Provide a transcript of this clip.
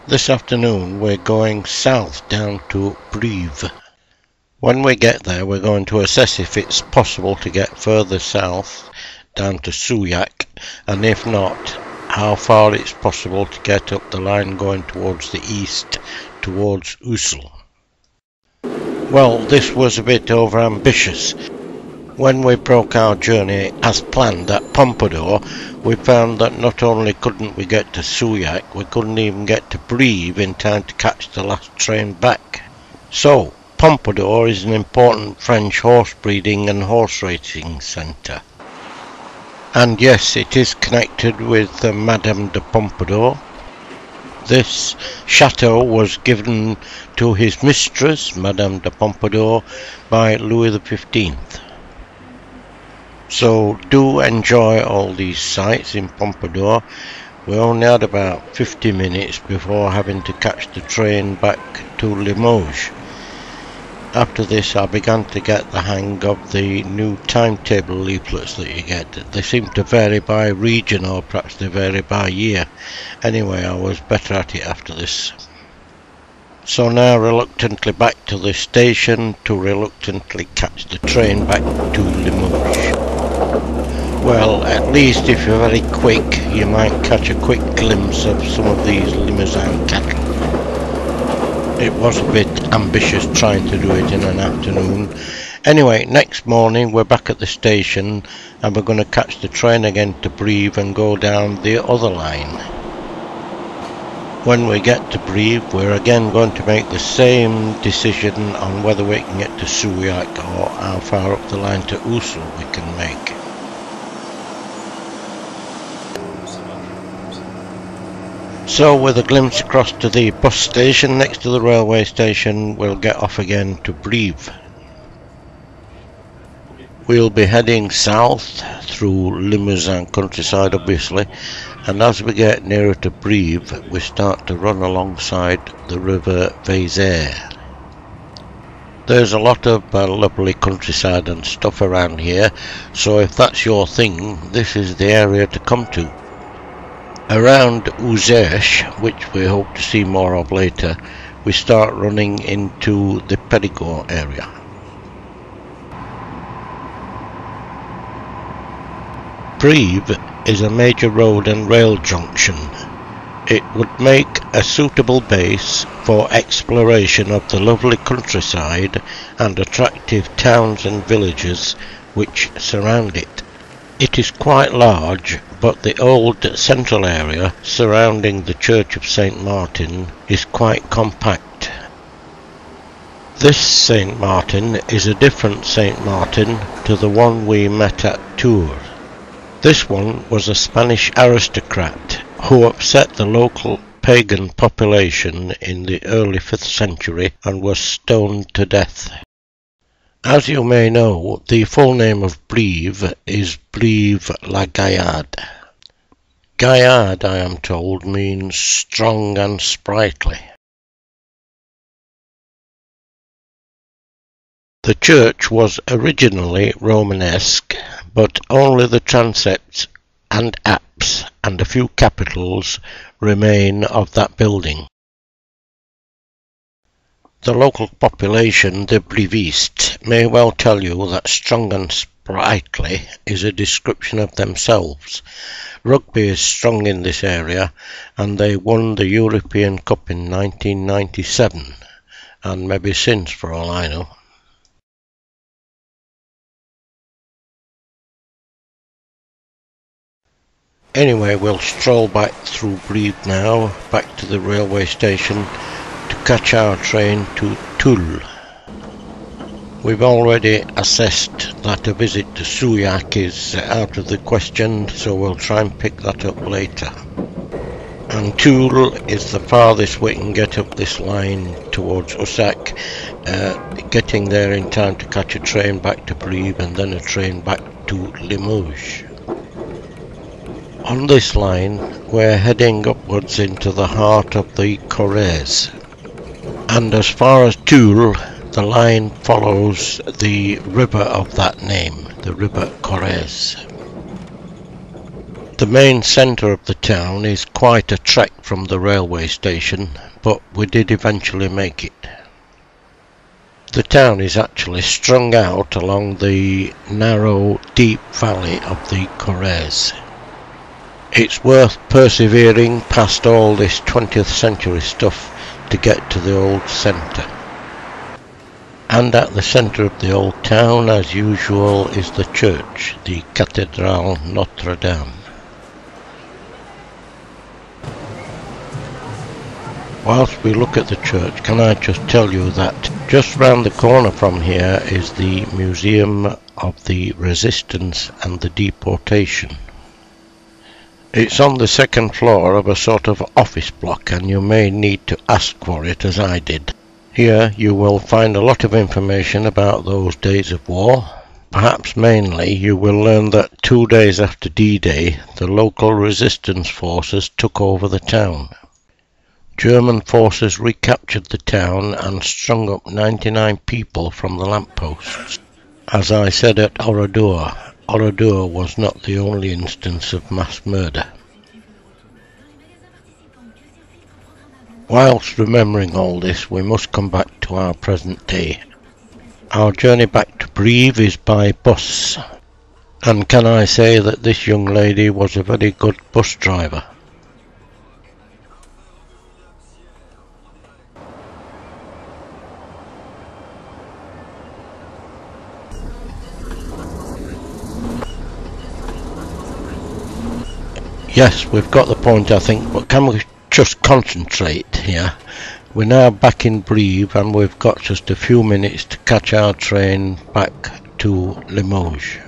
This afternoon we're going south down to Brive. When we get there we're going to assess if it's possible to get further south down to Souillac, and if not, how far it's possible to get up the line going towards the east, towards Ussel. Well, this was a bit over-ambitious. When we broke our journey as planned at Pompadour, we found that not only couldn't we get to Souillac, we couldn't even get to Brive in time to catch the last train back. So, Pompadour is an important French horse breeding and horse racing centre. And yes, it is connected with Madame de Pompadour. This chateau was given to his mistress, Madame de Pompadour, by Louis XV. So do enjoy all these sights in Pompadour. We only had about 50 minutes before having to catch the train back to Limoges. After this I began to get the hang of the new timetable leaflets that you get. They seem to vary by region, or perhaps they vary by year. Anyway, I was better at it after this. So now reluctantly back to the station to reluctantly catch the train back to Limoges. Well, at least if you're very quick, you might catch a quick glimpse of some of these Limousin cattle. It was a bit ambitious trying to do it in an afternoon. Anyway, next morning we're back at the station and we're going to catch the train again to Brive and go down the other line. When we get to Brive, we're again going to make the same decision on whether we can get to Souillac or how far up the line to Ussel we can make. So with a glimpse across to the bus station next to the railway station, we'll get off again to Brive. We'll be heading south through Limousin countryside obviously, and as we get nearer to Brive we start to run alongside the river Vézère. There's a lot of lovely countryside and stuff around here, so if that's your thing, this is the area to come to. Around Uzès, which we hope to see more of later, we start running into the Périgord area. Brive is a major road and rail junction. It would make a suitable base for exploration of the lovely countryside and attractive towns and villages which surround it. It is quite large, but the old central area surrounding the Church of St. Martin is quite compact. This St. Martin is a different St. Martin to the one we met at Tours. This one was a Spanish aristocrat who upset the local pagan population in the early 5th century and was stoned to death. As you may know, the full name of Brive is Brive-la-Gaillarde. Gaillarde, I am told, means strong and sprightly. The church was originally Romanesque, but only the transepts and apse and a few capitals remain of that building. The local population, the Brivistes, may well tell you that strong and sprightly is a description of themselves. Rugby is strong in this area, and they won the European Cup in 1997, and maybe since for all I know. Anyway, we'll stroll back through Brive now, back to the railway station, to catch our train to Tulle. We've already assessed that a visit to Souillac is out of the question, so we'll try and pick that up later. And Tulle is the farthest we can get up this line towards Ussac, getting there in time to catch a train back to Brive and then a train back to Limoges. On this line we're heading upwards into the heart of the Corrèze, and as far as Tulle the line follows the river of that name, the river Corrèze. The main centre of the town is quite a trek from the railway station, but we did eventually make it. The town is actually strung out along the narrow, deep valley of the Corrèze. It's worth persevering past all this 20th century stuff to get to the old centre. And at the centre of the old town, as usual, is the church, the Cathédrale Notre-Dame. Whilst we look at the church, can I just tell you that just round the corner from here is the Museum of the Resistance and the Deportation. It's on the second floor of a sort of office block, and you may need to ask for it as I did. Here you will find a lot of information about those days of war. Perhaps mainly you will learn that 2 days after D-Day, the local resistance forces took over the town. German forces recaptured the town and strung up 99 people from the lampposts. As I said at Oradour, Oradour was not the only instance of mass murder. Whilst remembering all this, we must come back to our present day. Our journey back to Brive is by bus, and can I say that this young lady was a very good bus driver. Yes, we've got the point, I think, but can we just concentrate here? We're now back in Brive and we've got just a few minutes to catch our train back to Limoges.